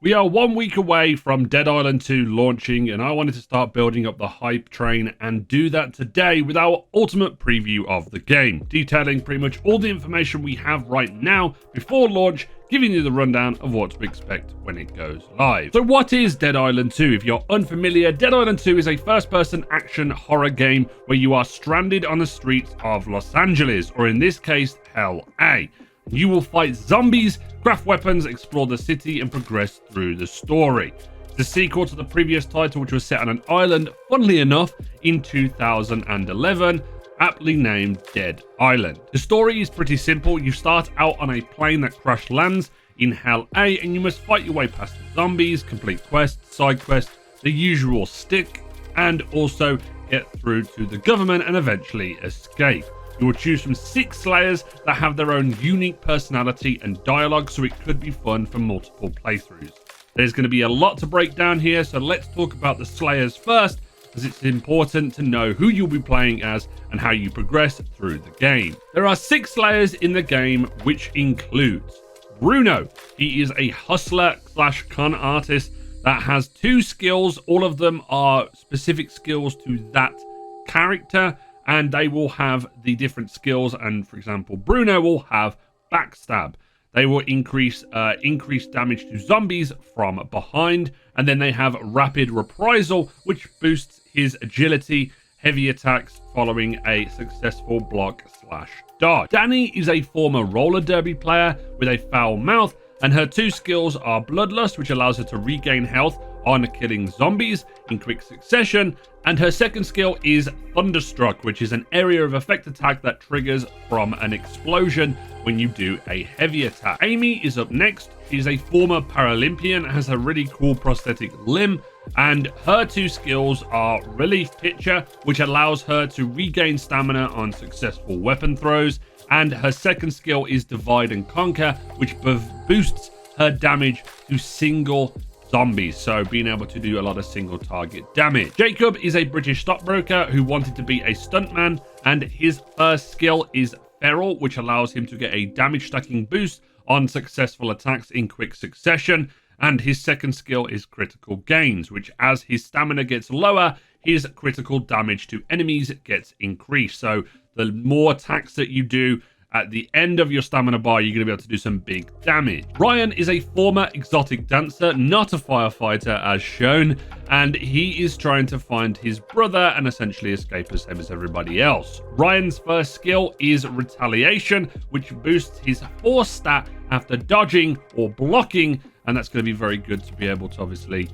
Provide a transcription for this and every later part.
We are 1 week away from Dead Island 2 launching, and I wanted to start building up the hype train and do that today with our ultimate preview of the game, detailing pretty much all the information we have right now before launch, giving you the rundown of what to expect when it goes live. So what is Dead Island 2? If you're unfamiliar, Dead Island 2 is a first-person action horror game where you are stranded on the streets of Los Angeles, or in this case, LA. You will fight zombies, craft weapons, explore the city, and progress through the story. It's a sequel to the previous title, which was set on an island, funnily enough, in 2011, aptly named Dead Island. The story is pretty simple. You start out on a plane that crash lands in LA, and you must fight your way past the zombies, complete quests, side quests, the usual stick, and also get through to the government and eventually escape. You will choose from 6 slayers that have their own unique personality and dialogue, so it could be fun for multiple playthroughs. There's going to be a lot to break down here, so let's talk about the slayers first, as it's important to know who you'll be playing as and how you progress through the game. There are 6 slayers in the game, which includes Bruno. He is a hustler / con artist that has 2 skills. All of them are specific skills to that character, and they will have the different skills. And for example, Bruno will have backstab. They will increase damage to zombies from behind, and then they have rapid reprisal, which boosts his agility, heavy attacks following a successful block / dodge. Danny is a former roller derby player with a foul mouth, and her 2 skills are bloodlust, which allows her to regain health on killing zombies in quick succession, and her second skill is Thunderstruck, which is an area of effect attack that triggers from an explosion when you do a heavy attack. Amy is up next. She's a former Paralympian, has a really cool prosthetic limb, and her 2 skills are Relief Pitcher, which allows her to regain stamina on successful weapon throws, and her second skill is Divide and Conquer, which boosts her damage to single zombies, so being able to do a lot of single target damage. Jacob is a British stockbroker who wanted to be a stuntman, and his first skill is Feral, which allows him to get a damage stacking boost on successful attacks in quick succession, and his second skill is Critical Gains, which as his stamina gets lower, his critical damage to enemies gets increased. So the more attacks that you do at the end of your stamina bar, you're going to be able to do some big damage. Ryan is a former exotic dancer, not a firefighter as shown, and he is trying to find his brother and essentially escape the same as everybody else. Ryan's first skill is Retaliation, which boosts his force stat after dodging or blocking, and that's going to be very good to be able to obviously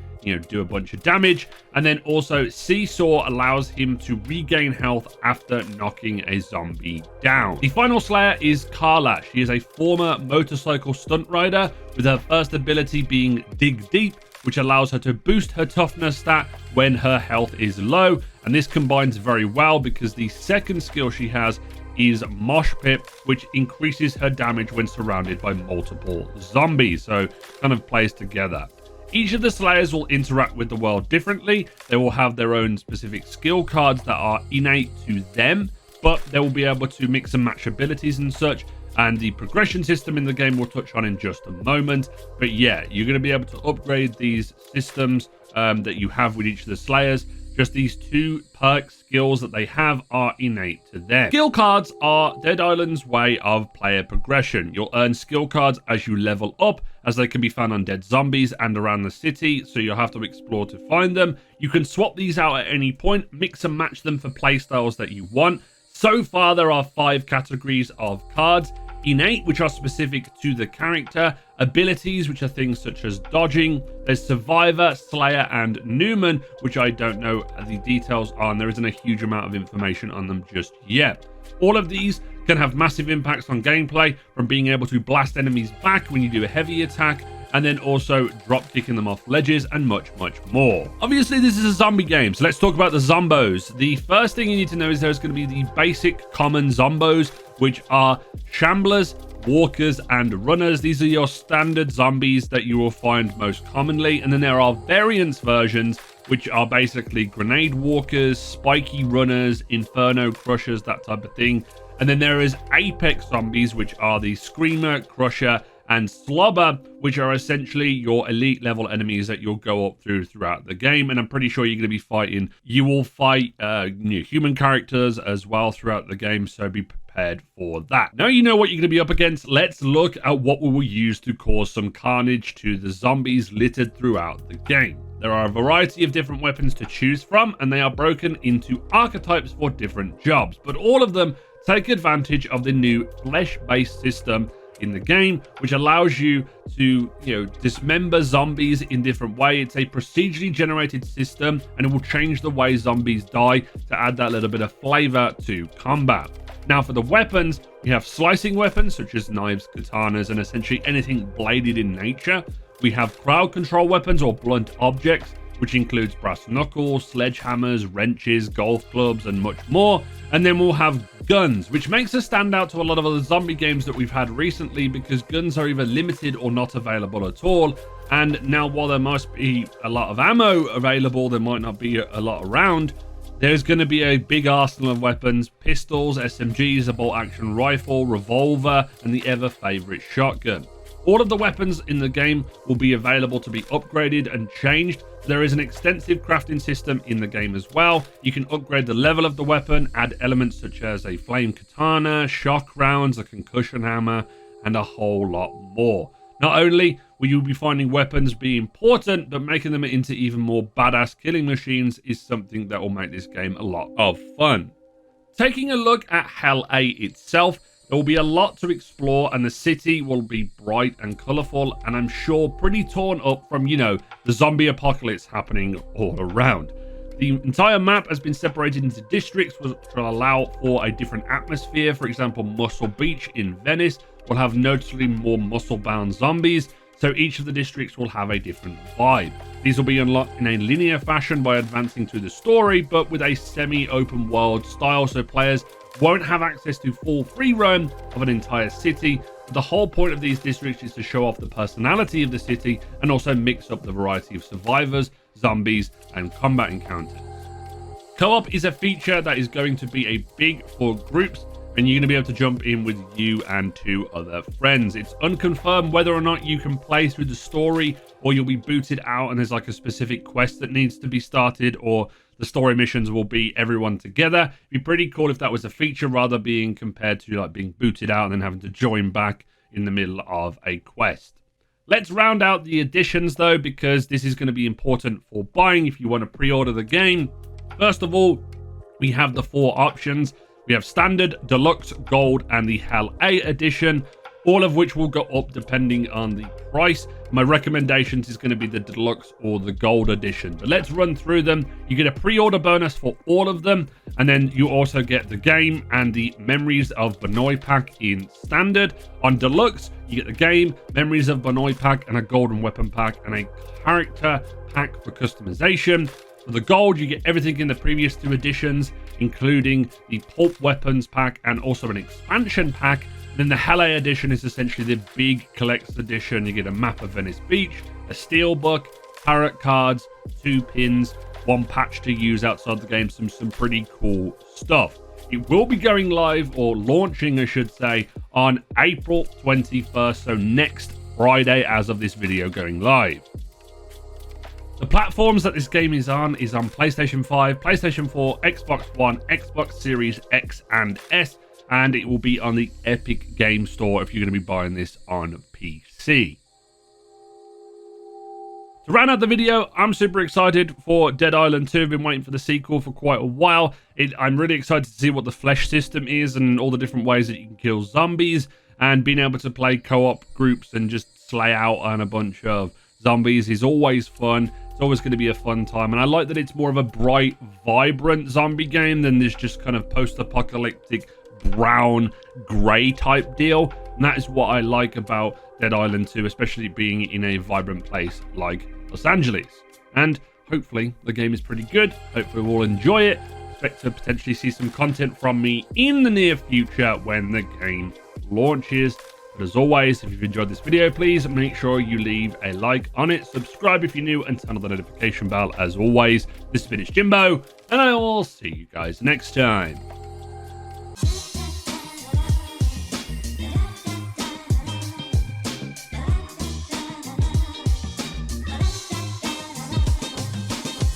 do a bunch of damage. And then also Seesaw allows him to regain health after knocking a zombie down. The final slayer is Carla. She is a former motorcycle stunt rider with her first ability being Dig Deep, which allows her to boost her toughness stat when her health is low. And this combines very well because the second skill she has is Mosh Pit, which increases her damage when surrounded by multiple zombies. So kind of plays together. Each of the slayers will interact with the world differently. They will have their own specific skill cards that are innate to them, but they will be able to mix and match abilities and such. And the progression system in the game we'll touch on in just a moment. But yeah, you're going to be able to upgrade these systems that you have with each of the slayers. Just these 2 perk skills that they have are innate to them. Skill cards are Dead Island's way of player progression. You'll earn skill cards as you level up, as they can be found on dead zombies and around the city, so you'll have to explore to find them. You can swap these out at any point, mix and match them for playstyles that you want. So far, there are 5 categories of cards. Innate, which are specific to the character. Abilities, which are things such as dodging. There's Survivor, Slayer, and Newman, which I don't know the details on. There isn't a huge amount of information on them just yet. All of these can have massive impacts on gameplay, from being able to blast enemies back when you do a heavy attack, and then also drop kicking them off ledges, and much more. Obviously, this is a zombie game, so let's talk about the Zombos. The first thing you need to know is there's going to be the basic common Zombos, which are Shamblers, Walkers, and Runners. These are your standard zombies that you will find most commonly, and then there are variance versions, which are basically Grenade Walkers, Spiky Runners, Inferno Crushers, that type of thing. And then there is Apex Zombies, which are the Screamer, Crusher, and Slobber, which are essentially your elite level enemies that you'll go up throughout the game. And I'm pretty sure you're going to be fighting. You will fight human characters as well throughout the game, so be prepared for that. Now you know what you're going to be up against. Let's look at what we will use to cause some carnage to the zombies littered throughout the game. There are a variety of different weapons to choose from, and they are broken into archetypes for different jobs, but all of them take advantage of the new flesh-based system in the game, which allows you to, dismember zombies in different ways. It's a procedurally generated system, and it will change the way zombies die to add that little bit of flavor to combat. Now for the weapons, we have slicing weapons such as knives, katanas, and essentially anything bladed in nature. We have crowd control weapons or blunt objects, which includes brass knuckles, sledgehammers, wrenches, golf clubs, and much more. And then we'll have guns, which makes us stand out to a lot of other zombie games that we've had recently, because guns are either limited or not available at all. And now, while there must be a lot of ammo available, there might not be a lot around. There's going to be a big arsenal of weapons: pistols, SMGs, a bolt-action rifle, revolver, and the ever-favorite shotgun. All of the weapons in the game will be available to be upgraded and changed. There is an extensive crafting system in the game as well. You can upgrade the level of the weapon, add elements such as a flame katana, shock rounds, a concussion hammer, and a whole lot more. Not only will you be finding weapons be important, but making them into even more badass killing machines is something that will make this game a lot of fun. Taking a look at Hell A itself, there will be a lot to explore, and the city will be bright and colourful, and I'm sure pretty torn up from, the zombie apocalypse happening all around. The entire map has been separated into districts, which will allow for a different atmosphere. For example, Muscle Beach in Venice will have noticeably more muscle-bound zombies, so each of the districts will have a different vibe. These will be unlocked in a linear fashion by advancing through the story, but with a semi-open world style, so players won't have access to full free roam of an entire city. The whole point of these districts is to show off the personality of the city and also mix up the variety of survivors, zombies, and combat encounters. Co-op is a feature that is going to be a big for groups, and you're going to be able to jump in with you and 2 other friends. It's unconfirmed whether or not you can play through the story, or you'll be booted out and there's like a specific quest that needs to be started, or the story missions will be everyone together. It'd be pretty cool if that was a feature, rather being compared to like being booted out and then having to join back in the middle of a quest. Let's round out the additions though, because this is going to be important for buying if you want to pre-order the game. First of all, we have the 4 options. We have Standard, Deluxe, Gold, and the Hell A edition, all of which will go up depending on the price. My recommendations is going to be the Deluxe or the Gold edition, but let's run through them. You get a pre-order bonus for all of them, and then you also get the game and the Memories of Banoi pack in Standard. On Deluxe, you get the game, Memories of Banoi pack, and a golden weapon pack, and a character pack for customization. For the Gold, you get everything in the previous 2 editions, including the Pulp Weapons pack and also an expansion pack. Then the Hell A edition is essentially the big collector's edition. You get a map of Venice Beach, a steelbook, tarot cards, 2 pins, 1 patch to use outside the game, some pretty cool stuff. It will be going live, or launching I should say, on April 21st, so next Friday as of this video going live. The platforms that this game is on PlayStation 5, PlayStation 4, Xbox One, Xbox Series X and S, and it will be on the Epic Game Store if you're going to be buying this on PC. To round out the video, I'm super excited for Dead Island 2. I've been waiting for the sequel for quite a while. I'm really excited to see what the flesh system is and all the different ways that you can kill zombies, and being able to play co-op groups and just slay out on a bunch of zombies is always fun. It's always going to be a fun time, and I like that it's more of a bright, vibrant zombie game than this just kind of post-apocalyptic brown grey type deal. And that is what I like about Dead Island 2, especially being in a vibrant place like Los Angeles. And hopefully the game is pretty good. Hopefully we'll enjoy it. Expect to potentially see some content from me in the near future when the game launches. But as always, if you've enjoyed this video, please make sure you leave a like on it, subscribe if you're new, and turn on the notification bell as always. This has been Jimbo, and I will see you guys next time.